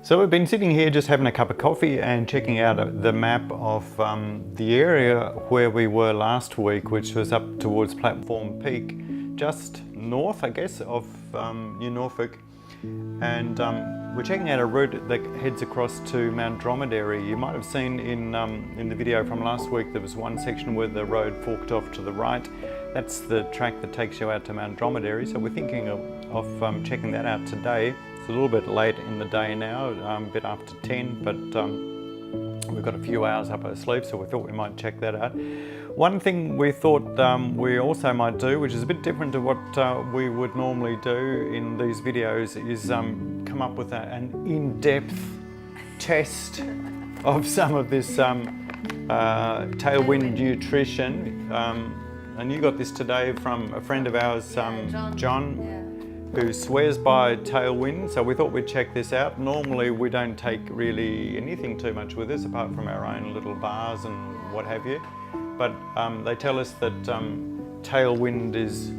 So we've been sitting here just having a cup of coffee and checking out the map of the area where we were last week, which was up towards Platform Peak, just north, I guess, of New Norfolk. And we're checking out a route that heads across to Mount Dromedary. You might have seen in the video from last week, there was one section where the road forked off to the right. That's the track that takes you out to Mount Dromedary. So we're thinking of checking that out today. It's a little bit late in the day now, a bit after 10, but we've got a few hours up our sleeve, so we thought we might check that out. One thing we thought we also might do, which is a bit different to what we would normally do in these videos, is come up with an in-depth test of some of this TAILWIND nutrition. And you got this today from a friend of ours, John. Who swears by TAILWIND, so we thought we'd check this out. Normally we don't take really anything too much with us apart from our own little bars and what have you, but they tell us that TAILWIND is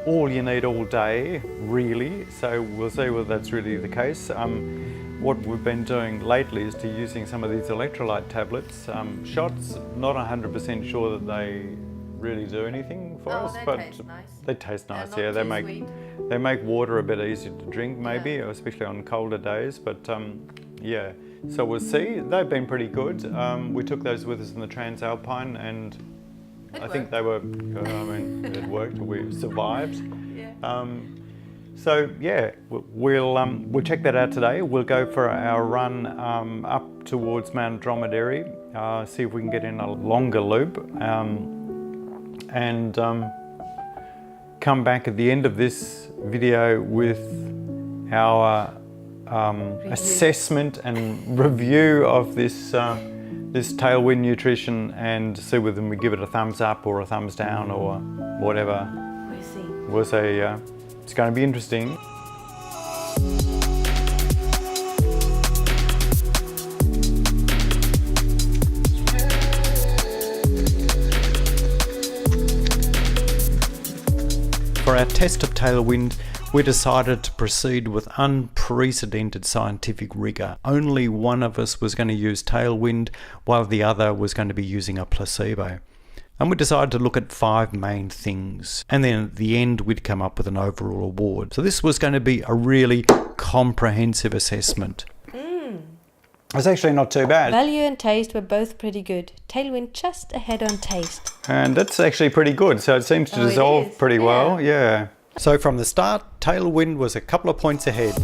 all you need all day, really, so we'll see whether that's really the case. What we've been doing lately is using some of these electrolyte tablets, shots. Not 100% sure that they really do anything for us, but taste nice. They taste nice. They're Yeah, not too they make water a bit easier to drink, maybe, especially on colder days. But yeah, so we'll see. They've been pretty good. We took those with us in the Transalpine, and I think they were. I mean, it worked. We survived. Yeah. So yeah, we'll check that out today. We'll go for our run up towards Mount Dromedary, see if we can get in a longer loop, and come back at the end of this video with our assessment and review of this this TAILWIND nutrition, and see whether we give it a thumbs up or a thumbs down or whatever. We'll see. We'll see. It's going to be interesting. For our test of TAILWIND, we decided to proceed with unprecedented scientific rigour. Only one of us was going to use TAILWIND, while the other was going to be using a placebo. And we decided to look at 5 main things, and then at the end we'd come up with an overall award. So this was going to be a really comprehensive assessment. It's actually not too bad. Value and taste were both pretty good. TAILWIND just ahead on taste. And that's actually pretty good, so it seems to dissolve pretty well, yeah. So from the start, TAILWIND was a couple of points ahead.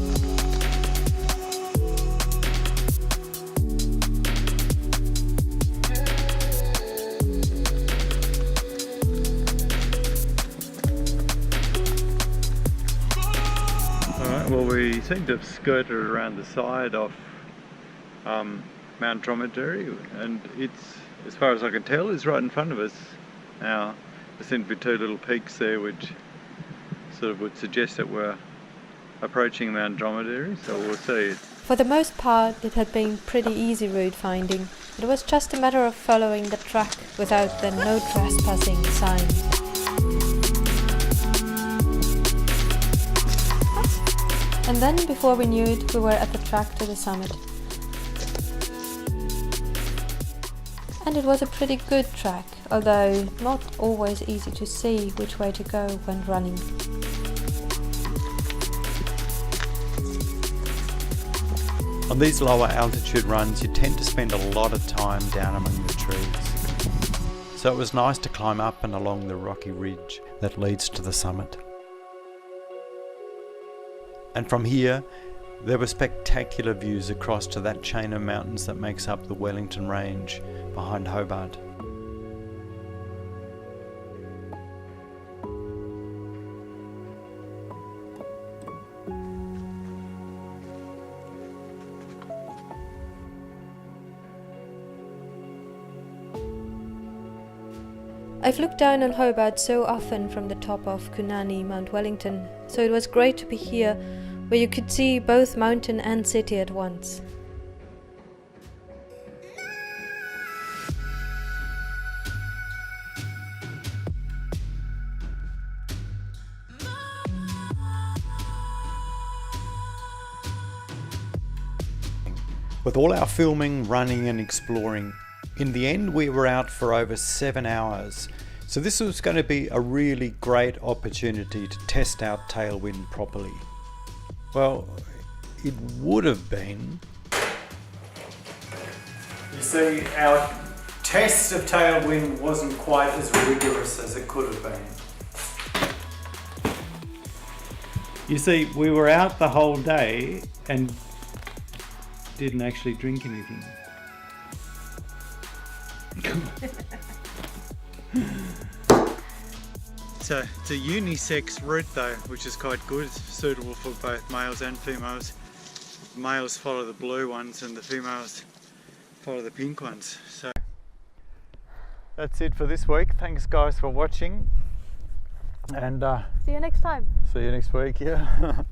Alright, well, we seem to have skirted around the side of Mount Dromedary, and it's, as far as I can tell, is right in front of us. Now, there seem to be 2 little peaks there which sort of would suggest that we're approaching Mount Dromedary, so we'll see. For the most part, it had been pretty easy route finding. It was just a matter of following the track without the no trespassing sign. And then, before we knew it, we were at the track to the summit. And it was a pretty good track, although not always easy to see which way to go when running. On these lower altitude runs, you tend to spend a lot of time down among the trees. So it was nice to climb up and along the rocky ridge that leads to the summit. And from here, there were spectacular views across to that chain of mountains that makes up the Wellington Range behind Hobart. I've looked down on Hobart so often from the top of Kunani, Mount Wellington, so it was great to be here, where you could see both mountain and city at once. With all our filming, running and exploring, in the end we were out for over 7 hours. So this was going to be a really great opportunity to test out Tailwind properly. Well, it would have been. You see, our test of Tailwind wasn't quite as rigorous as it could have been. You see, we were out the whole day and didn't actually drink anything. So it's a unisex route though, which is quite good. It's suitable for both males and females. Males follow the blue ones and the females follow the pink ones. So that's it for this week. Thanks guys for watching, and See you next time. see you next week. Yeah.